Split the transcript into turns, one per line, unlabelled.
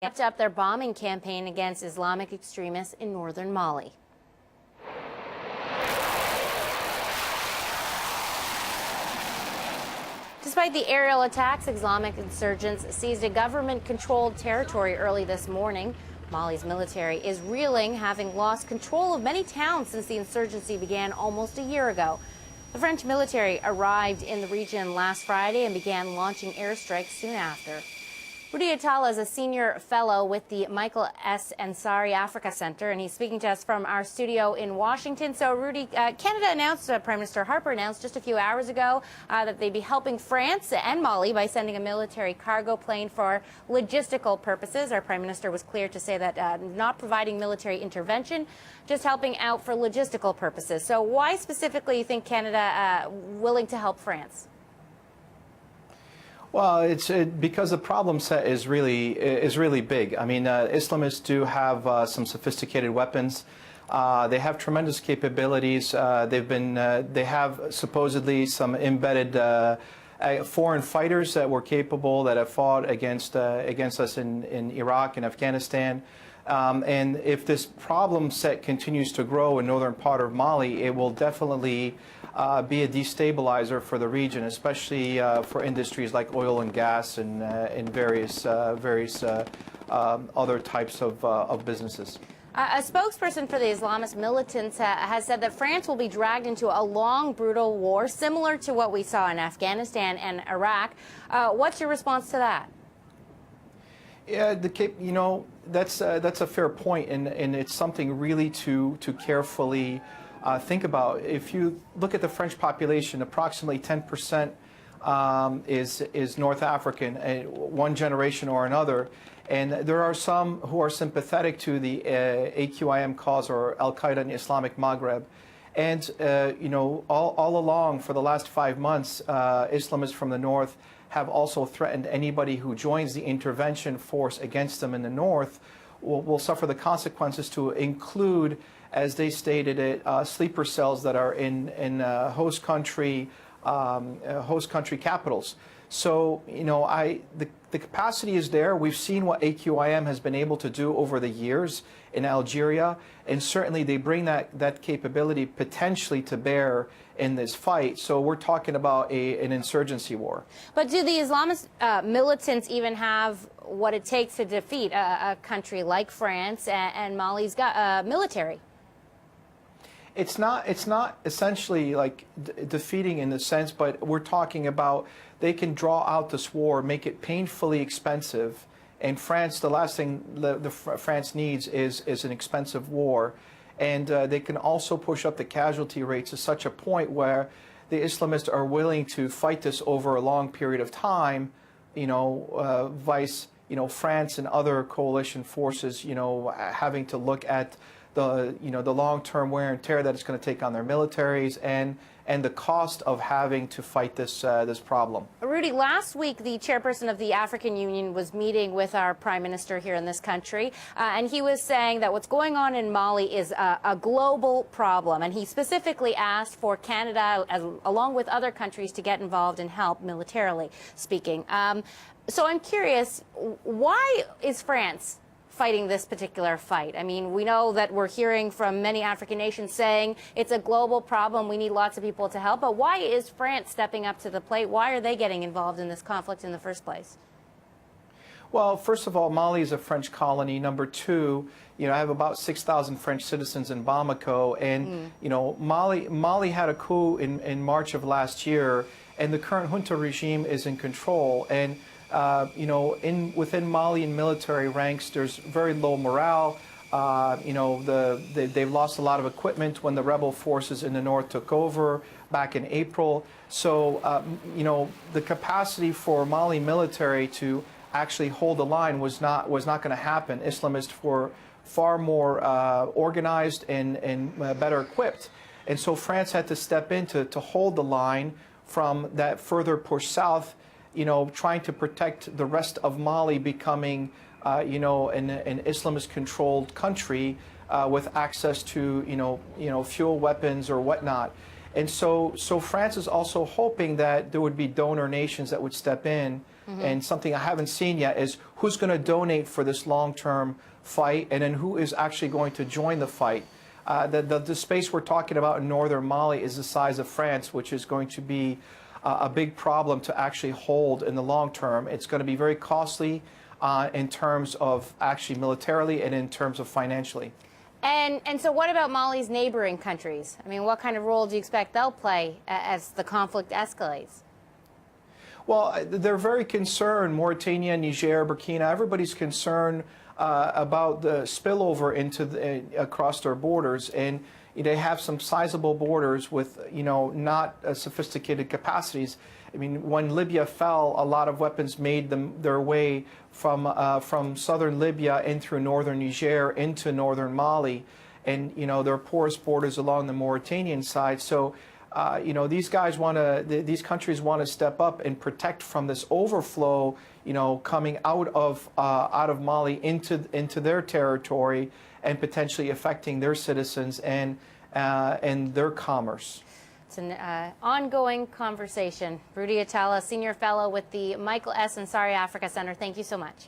Kept up their bombing campaign against Islamic extremists in northern Mali. Despite the aerial attacks, Islamic insurgents seized a government-controlled territory early this morning. Mali's military is reeling, having lost control of many towns since the insurgency began almost a year ago. The French military arrived in the region last Friday and began launching airstrikes soon after. Rudolph Atallah is a senior fellow with the Michael S. Ansari Africa Center, and he's speaking to us from our studio in Washington. So, Rudy, Canada announced, Prime Minister Harper announced just a few hours ago that they'd be helping France and Mali by sending a military cargo plane for logistical purposes. Our Prime Minister was clear to say that not providing military intervention, just helping out for logistical purposes. So why specifically do you think Canada willing to help France?
Well, it's because the problem set is really big. I mean, Islamists do have some sophisticated weapons. They have tremendous capabilities. They have supposedly some embedded foreign fighters that were capable, that have fought against us in Iraq and Afghanistan. And if this problem set continues to grow in northern part of Mali, it will definitely be a destabilizer for the region, especially for industries like oil and gas and various other types of businesses.
A spokesperson for the Islamist militants has said that France will be dragged into a long, brutal war similar to what we saw in Afghanistan and Iraq. What's your response to that?
Yeah, that's a fair point, and it's something really to carefully think about. If you look at the French population, approximately 10% is North African, one generation or another, and there are some who are sympathetic to the AQIM cause, or Al Qaeda in Islamic Maghreb. And all along for the last 5 months, Islamists from the north have also threatened anybody who joins the intervention force against them in the north will suffer the consequences, to include, as they stated it, sleeper cells that are in host country capitals. So, the capacity is there. We've seen what AQIM has been able to do over the years in Algeria, and certainly they bring that capability potentially to bear in this fight. So we're talking about an insurgency war.
But do the Islamist militants even have what it takes to defeat a country like France and Mali's military?
It's not essentially like defeating in the sense, but we're talking about they can draw out this war, make it painfully expensive. And France, the last thing France needs is an expensive war. And they can also push up the casualty rates to such a point where the Islamists are willing to fight this over a long period of time, vice, France and other coalition forces, having to look at the long-term wear and tear that it's going to take on their militaries and the cost of having to fight this problem.
Rudy, last week the chairperson of the African Union was meeting with our prime minister here in this country, and he was saying that what's going on in Mali is a global problem, and he specifically asked for Canada, along with other countries, to get involved and help militarily speaking. So I'm curious, why is France fighting this particular fight? I mean, we know that we're hearing from many African nations saying it's a global problem, we need lots of people to help, but why is France stepping up to the plate? Why are they getting involved in this conflict in the first place?
Well, first of all, Mali is a French colony. Number two, I have about 6,000 French citizens in Bamako, and Mali had a coup in March of last year, and the current junta regime is in control. And within Malian military ranks, there's very low morale. They've lost a lot of equipment when the rebel forces in the north took over back in April. So, the capacity for Mali military to actually hold the line was not going to happen. Islamists were far more organized and better equipped, and so France had to step in to hold the line from that further push south. Trying to protect the rest of Mali becoming, an Islamist-controlled country with access to, fuel, weapons, or whatnot. And so France is also hoping that there would be donor nations that would step in. And something I haven't seen yet is who's going to donate for this long-term fight, and then who is actually going to join the fight. The space we're talking about in northern Mali is the size of France, which is going to be a big problem to actually hold in the long term. It's going to be very costly in terms of actually militarily and in terms of financially.
And so what about Mali's neighboring countries? I mean, what kind of role do you expect they'll play as the conflict escalates?
Well, they're very concerned. Mauritania, Niger, Burkina, everybody's concerned about the spillover into across their borders, and they have some sizable borders with not sophisticated capacities. I mean, when Libya fell, a lot of weapons made their way from southern Libya in through northern Niger into northern Mali, and there are porous borders along the Mauritanian side. So these countries want to step up and protect from this overflow, coming out of Mali into their territory and potentially affecting their citizens and their commerce.
It's an ongoing conversation. Rudy Atallah, Senior Fellow with the Michael S. Ansari Africa Center. Thank you so much.